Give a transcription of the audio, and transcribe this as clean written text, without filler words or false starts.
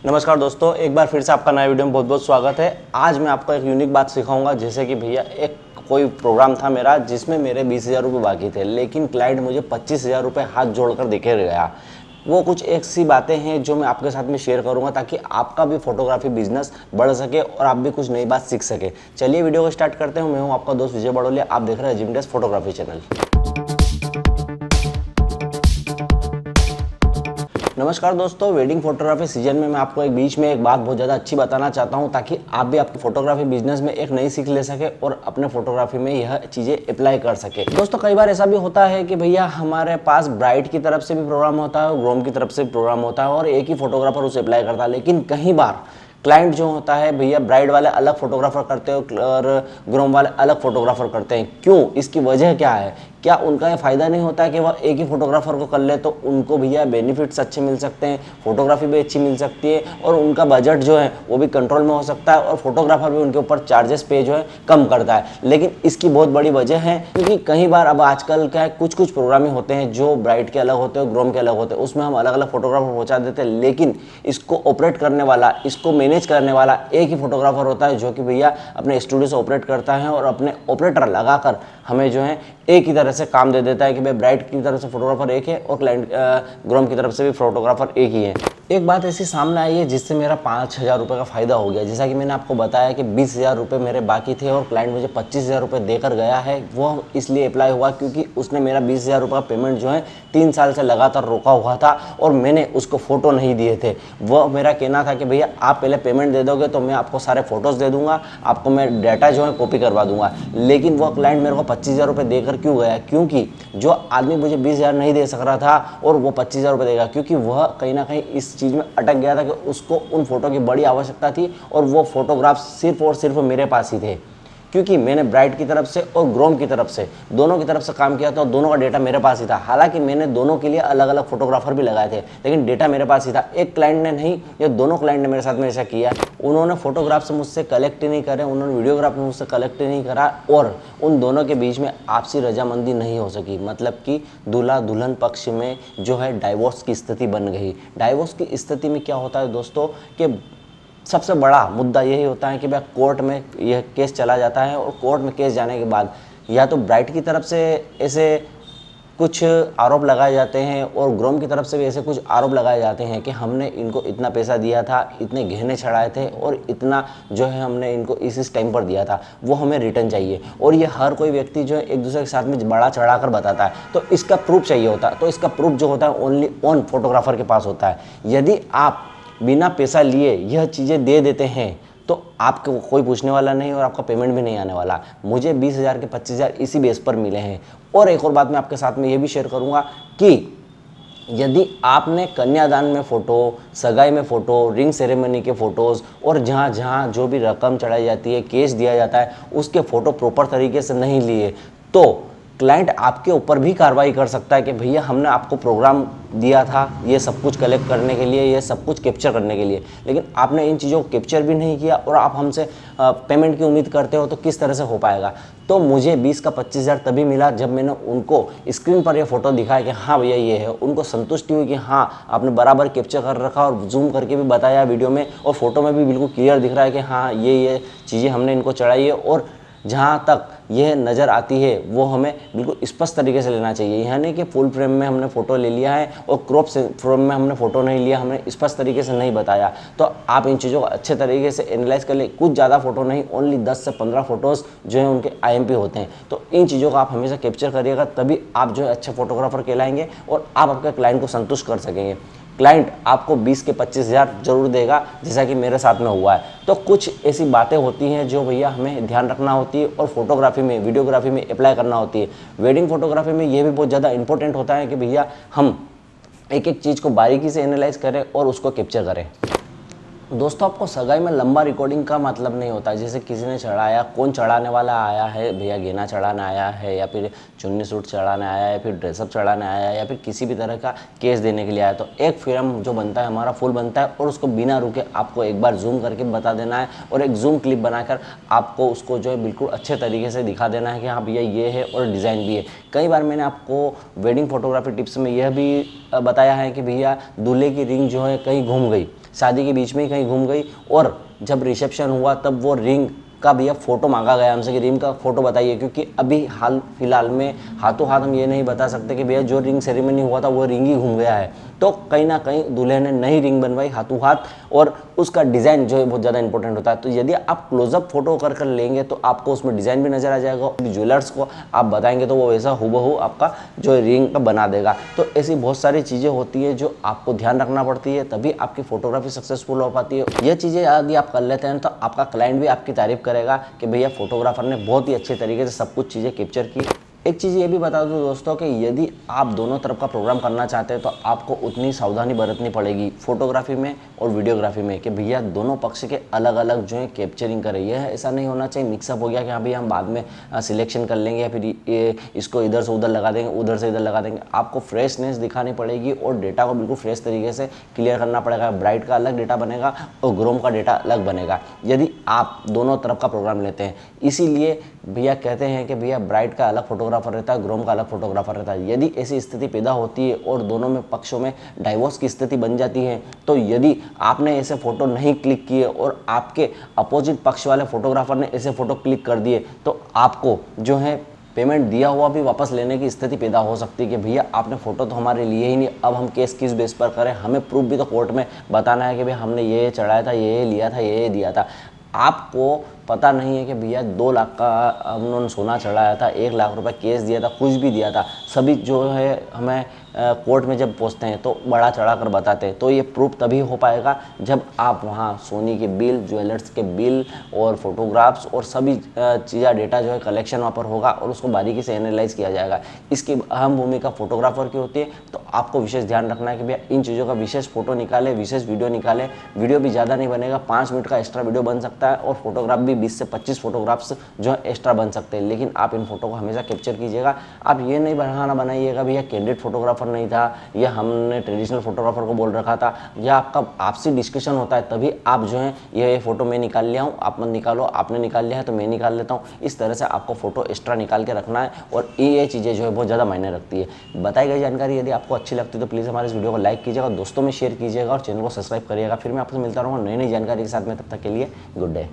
नमस्कार दोस्तों, एक बार फिर से आपका नया वीडियो में बहुत बहुत स्वागत है। आज मैं आपको एक यूनिक बात सिखाऊंगा। जैसे कि भैया एक कोई प्रोग्राम था मेरा जिसमें मेरे 20,000 रुपये बाकी थे, लेकिन क्लाइंट मुझे 25,000 रुपये हाथ जोड़कर देके गया। वो कुछ ऐसी बातें हैं जो मैं आपके साथ में शेयर करूंगा ताकि आपका भी फोटोग्राफी बिजनेस बढ़ सके और आप भी कुछ नई बात सीख सके। चलिए वीडियो को स्टार्ट करते हैं। मैं हूँ आपका दोस्त विजय बड़ोलिया, आप देख रहे हैं जिम डेस फोटोग्राफी चैनल। नमस्कार दोस्तों, वेडिंग फोटोग्राफी सीजन में मैं आपको बीच में एक बात बहुत ज़्यादा अच्छी बताना चाहता हूं ताकि आप भी आपके फोटोग्राफी बिजनेस में एक नई सीख ले सके और अपने फोटोग्राफी में यह चीज़ें अप्लाई कर सके। दोस्तों, कई बार ऐसा भी होता है कि भैया हमारे पास ब्राइड की तरफ से भी प्रोग्राम होता है और ग्रूम की तरफ से भी प्रोग्राम होता है और एक ही फोटोग्राफर उसे अप्लाई करता है। लेकिन कई बार क्लाइंट जो होता है भैया ब्राइड वाले अलग फोटोग्राफर करते हैं और ग्रूम वाले अलग फोटोग्राफर करते हैं। क्यों? इसकी वजह क्या है? क्या उनका ये फ़ायदा नहीं होता है कि वह एक ही फोटोग्राफर को कर ले तो उनको भैया बेनिफिट्स अच्छे मिल सकते हैं, फोटोग्राफी भी अच्छी मिल सकती है और उनका बजट जो है वो भी कंट्रोल में हो सकता है और फोटोग्राफर भी उनके ऊपर चार्जेस पे जो है कम करता है। लेकिन इसकी बहुत बड़ी वजह है क्योंकि कई बार अब आजकल क्या है, कुछ प्रोग्राम होते हैं जो ब्राइड के अलग होते हैं, ग्रूम के अलग होते हैं, उसमें हम अलग अलग फोटोग्राफर पहुँचा देते हैं। लेकिन इसको ऑपरेट करने वाला, इसको मैनेज करने वाला एक ही फोटोग्राफर होता है जो कि भैया अपने स्टूडियो से ऑपरेट करता है और अपने ऑपरेटर लगाकर हमें जो है एक ही तरह से काम दे देता है कि भाई ब्राइड की तरफ से फोटोग्राफर एक है और क्लाइंट ग्रूम की तरफ से भी फोटोग्राफर एक ही है। एक बात ऐसी सामने आई है जिससे मेरा 5,000 रुपये का फायदा हो गया। जैसा कि मैंने आपको बताया कि 20,000 रुपये मेरे बाकी थे और क्लाइंट मुझे 25,000 रुपये देकर गया है। वो इसलिए अप्लाई हुआ क्योंकि उसने मेरा 20,000 रुपये का पेमेंट जो है 3 साल से लगातार रोका हुआ था और मैंने उसको फ़ोटो नहीं दिए थे। वो मेरा कहना था कि भैया आप पहले पेमेंट दे दोगे तो मैं आपको सारे फोटोज़ दे दूंगा, आपको मैं डाटा जो है कॉपी करवा दूंगा। लेकिन वो क्लाइंट मेरे को 25,000 रुपये देकर क्यों गया? क्योंकि जो आदमी मुझे 20,000 नहीं दे सक रहा था और वो 25,000 रुपये देगा, क्योंकि वह कहीं ना कहीं इस चीज़ में अटक गया था कि उसको उन फोटो की बड़ी आवश्यकता थी और वो फोटोग्राफ सिर्फ और सिर्फ मेरे पास ही थे। क्योंकि मैंने ब्राइड की तरफ से और ग्रूम की तरफ से दोनों की तरफ से काम किया था और दोनों का डेटा मेरे पास ही था। हालांकि मैंने दोनों के लिए अलग अलग फोटोग्राफर भी लगाए थे लेकिन डेटा मेरे पास ही था। एक क्लाइंट ने नहीं, ये दोनों क्लाइंट ने मेरे साथ में ऐसा किया। उन्होंने फोटोग्राफ से मुझसे कलेक्ट ही नहीं करे, उन्होंने वीडियोग्राफ में मुझसे कलेक्ट ही नहीं करा और उन दोनों के बीच में आपसी रजामंदी नहीं हो सकी। मतलब कि दूल्हा दुल्हन पक्ष में जो है डाइवोर्स की स्थिति बन गई। डाइवोर्स की स्थिति में क्या होता है दोस्तों कि सबसे बड़ा मुद्दा यही होता है कि भाई कोर्ट में यह केस चला जाता है और कोर्ट में केस जाने के बाद या तो ब्राइड की तरफ से ऐसे कुछ आरोप लगाए जाते हैं और ग्रूम की तरफ से भी ऐसे कुछ आरोप लगाए जाते हैं कि हमने इनको इतना पैसा दिया था, इतने गहने चढ़ाए थे और इतना जो है हमने इनको इस टाइम पर दिया था, वो हमें रिटर्न चाहिए। और ये हर कोई व्यक्ति जो है एक दूसरे के साथ में बड़ा चढ़ाकर बताता है, तो इसका प्रूफ चाहिए होता है। तो इसका प्रूफ जो होता है ओनली ऑन फोटोग्राफर के पास होता है। यदि आप बिना पैसा लिए यह चीज़ें दे देते हैं तो आपको कोई पूछने वाला नहीं और आपका पेमेंट भी नहीं आने वाला। मुझे 20,000 के 25,000 इसी बेस पर मिले हैं। और एक और बात मैं आपके साथ में ये भी शेयर करूंगा कि यदि आपने कन्यादान में फ़ोटो, सगाई में फ़ोटो, रिंग सेरेमनी के फ़ोटोज़ और जहाँ जहाँ जो भी रकम चढ़ाई जाती है, केस दिया जाता है, उसके फ़ोटो प्रॉपर तरीके से नहीं लिए तो क्लाइंट आपके ऊपर भी कार्रवाई कर सकता है कि भैया हमने आपको प्रोग्राम दिया था ये सब कुछ कलेक्ट करने के लिए, ये सब कुछ कैप्चर करने के लिए, लेकिन आपने इन चीज़ों को कैप्चर भी नहीं किया और आप हमसे पेमेंट की उम्मीद करते हो, तो किस तरह से हो पाएगा। तो मुझे 20 का 25,000 तभी मिला जब मैंने उनको स्क्रीन पर ये फ़ोटो दिखाया कि हाँ भैया ये है। उनको संतुष्टि हुई कि हाँ आपने बराबर कैप्चर कर रखा और जूम करके भी बताया वीडियो में और फोटो में भी बिल्कुल क्लियर दिख रहा है कि हाँ ये चीज़ें हमने इनको चढ़ाई है और जहाँ तक यह नज़र आती है वो हमें बिल्कुल स्पष्ट तरीके से लेना चाहिए। यह नहीं कि फुल फ्रेम में हमने फ़ोटो ले लिया है और क्रॉप फ्रेम में हमने फ़ोटो नहीं लिया, हमने स्पष्ट तरीके से नहीं बताया। तो आप इन चीज़ों को अच्छे तरीके से एनालाइज कर ले। कुछ ज़्यादा फ़ोटो नहीं, ओनली 10 से 15 फ़ोटोज़ जो है उनके IMP होते हैं। तो इन चीज़ों को आप हमेशा कैप्चर करिएगा, तभी आप जो है अच्छे फोटोग्राफर कहलाएंगे और आप आपके क्लाइंट को संतुष्ट कर सकेंगे। क्लाइंट आपको 20 के 25,000 जरूर देगा, जैसा कि मेरे साथ में हुआ है। तो कुछ ऐसी बातें होती हैं जो भैया हमें ध्यान रखना होती है और फोटोग्राफी में, वीडियोग्राफी में अप्लाई करना होती है। वेडिंग फोटोग्राफी में ये भी बहुत ज़्यादा इंपॉर्टेंट होता है कि भैया हम एक एक चीज़ को बारीकी से एनालाइज करें और उसको कैप्चर करें। दोस्तों, आपको सगाई में लंबा रिकॉर्डिंग का मतलब नहीं होता। जैसे किसी ने चढ़ाया, कौन चढ़ाने वाला आया है, भैया गहना चढ़ाने आया है या फिर चुन्नी सूट चढ़ाने आया है या फिर ड्रेसअप चढ़ाने आया है या फिर किसी भी तरह का केस देने के लिए आया, तो एक फिल्म जो बनता है हमारा फुल बनता है और उसको बिना रुके आपको एक बार जूम करके बता देना है और एक जूम क्लिप बनाकर आपको उसको जो है बिल्कुल अच्छे तरीके से दिखा देना है कि हाँ भैया ये है और डिज़ाइन भी है। कई बार मैंने आपको वेडिंग फोटोग्राफी टिप्स में यह भी बताया है कि भैया दूल्हे की रिंग जो है कहीं घूम गई, शादी के बीच में ही कहीं घूम गई, और जब रिसेप्शन हुआ तब वो रिंग का भैया फोटो मांगा गया हमसे कि रिंग का फोटो बताइए, क्योंकि अभी हाल फिलहाल में हाथों हाथ हम ये नहीं बता सकते कि भैया जो रिंग सेरेमनी हुआ था वो रिंग ही घूम गया है। तो कहीं ना कहीं दूल्हे ने नई रिंग बनवाई हाथों हाथ, और उसका डिज़ाइन जो है बहुत ज़्यादा इंपॉर्टेंट होता है। तो यदि आप क्लोजअप फोटो कर लेंगे तो आपको उसमें डिज़ाइन भी नजर आ जाएगा, ज्वेलर्स को आप बताएंगे तो वो वैसा हुबहू आपका जो रिंग का बना देगा। तो ऐसी बहुत सारी चीज़ें होती है जो आपको ध्यान रखना पड़ती है, तभी आपकी फोटोग्राफी सक्सेसफुल हो पाती है। ये चीज़ें यदि आप कर लेते हैं तो आपका क्लाइंट भी आपकी तारीफ करेगा कि भैया फोटोग्राफर ने बहुत ही अच्छे तरीके से सब कुछ चीज़ें कैप्चर की। एक चीज़ ये भी बता दूं दोस्तों कि यदि आप दोनों तरफ का प्रोग्राम करना चाहते हैं तो आपको उतनी सावधानी बरतनी पड़ेगी फोटोग्राफी में और वीडियोग्राफी में, कि भैया दोनों पक्ष के अलग अलग जो है कैप्चरिंग करें। यह ऐसा नहीं होना चाहिए मिक्सअप हो गया कि हाँ भैया हम बाद में सिलेक्शन कर लेंगे या फिर ये इसको इधर से उधर लगा देंगे, उधर से इधर लगा देंगे। आपको फ्रेशनेस दिखानी पड़ेगी और डेटा को बिल्कुल फ्रेश तरीके से क्लियर करना पड़ेगा। ब्राइड का अलग डेटा बनेगा और ग्रूम का डेटा अलग बनेगा यदि आप दोनों तरफ का प्रोग्राम लेते हैं। इसीलिए भैया कहते हैं कि भैया ब्राइड का अलग फोटोग्राफर रहता है, ग्रूम का अलग फोटोग्राफर रहता है। यदि ऐसी स्थिति पैदा होती है और दोनों में पक्षों में डाइवोर्स की स्थिति बन जाती है, तो यदि आपने ऐसे फोटो नहीं क्लिक किए और आपके अपोजिट पक्ष वाले फोटोग्राफर ने ऐसे फोटो क्लिक कर दिए, तो आपको जो है पेमेंट दिया हुआ भी वापस लेने की स्थिति पैदा हो सकती है कि भैया आपने फोटो तो हमारे लिए ही नहीं, अब हम केस किस बेस पर करें, हमें प्रूफ भी तो कोर्ट में बताना है कि भैया हमने ये चढ़ाया था, ये लिया था, ये दिया था। आपको पता नहीं है कि भैया 2 लाख का उन्होंने सोना चढ़ाया था, 1 लाख रुपए केस दिया था, कुछ भी दिया था, सभी जो है हमें कोर्ट में जब पहुंचते हैं तो बड़ा चढ़ा कर बताते हैं। तो ये प्रूफ तभी हो पाएगा जब आप वहाँ सोनी के बिल, ज्वेलर्स के बिल और फोटोग्राफ्स और सभी चीज़ा डेटा जो है कलेक्शन वहाँ पर होगा और उसको बारीकी से एनालाइज किया जाएगा। इसकी अहम भूमिका फोटोग्राफर की होती है। तो आपको विशेष ध्यान रखना है कि भैया इन चीज़ों का विशेष फोटो निकाले, विशेष वीडियो निकाले। वीडियो भी ज़्यादा नहीं बनेगा, 5 मिनट का एक्स्ट्रा वीडियो बन सकता है और फोटोग्राफ भी 20 से 25 फोटोग्राफ्स जो है एक्स्ट्रा बन सकते हैं। लेकिन आप इन फोटो को हमेशा कैप्चर कीजिएगा। आप ये नहीं बहाना बनाइएगा भैया कैंडिडेट फोटोग्राफर नहीं था या हमने ट्रेडिशनल फोटोग्राफर को बोल रखा था, या आपका आपसी डिस्कशन होता है तभी आप जो है ये फोटो मैं निकाल लिया हूँ, आप मत निकालो, आपने निकाल लिया है तो मैं निकाल लेता हूँ। इस तरह से आपको फोटो एक्स्ट्रा निकाल के रखना है और ये चीज़ें जो है बहुत ज़्यादा मायने रखती है। बताई गई जानकारी यदि आपको अच्छी लगती है तो प्लीज़ हमारे इस वीडियो को लाइक कीजिएगा, दोस्तों में शेयर कीजिएगा और चैनल को सब्सक्राइब करिएगा। फिर मैं आपसे मिलता रहूँगा नई नई जानकारी के साथ में, तब तक के लिए गुड डे।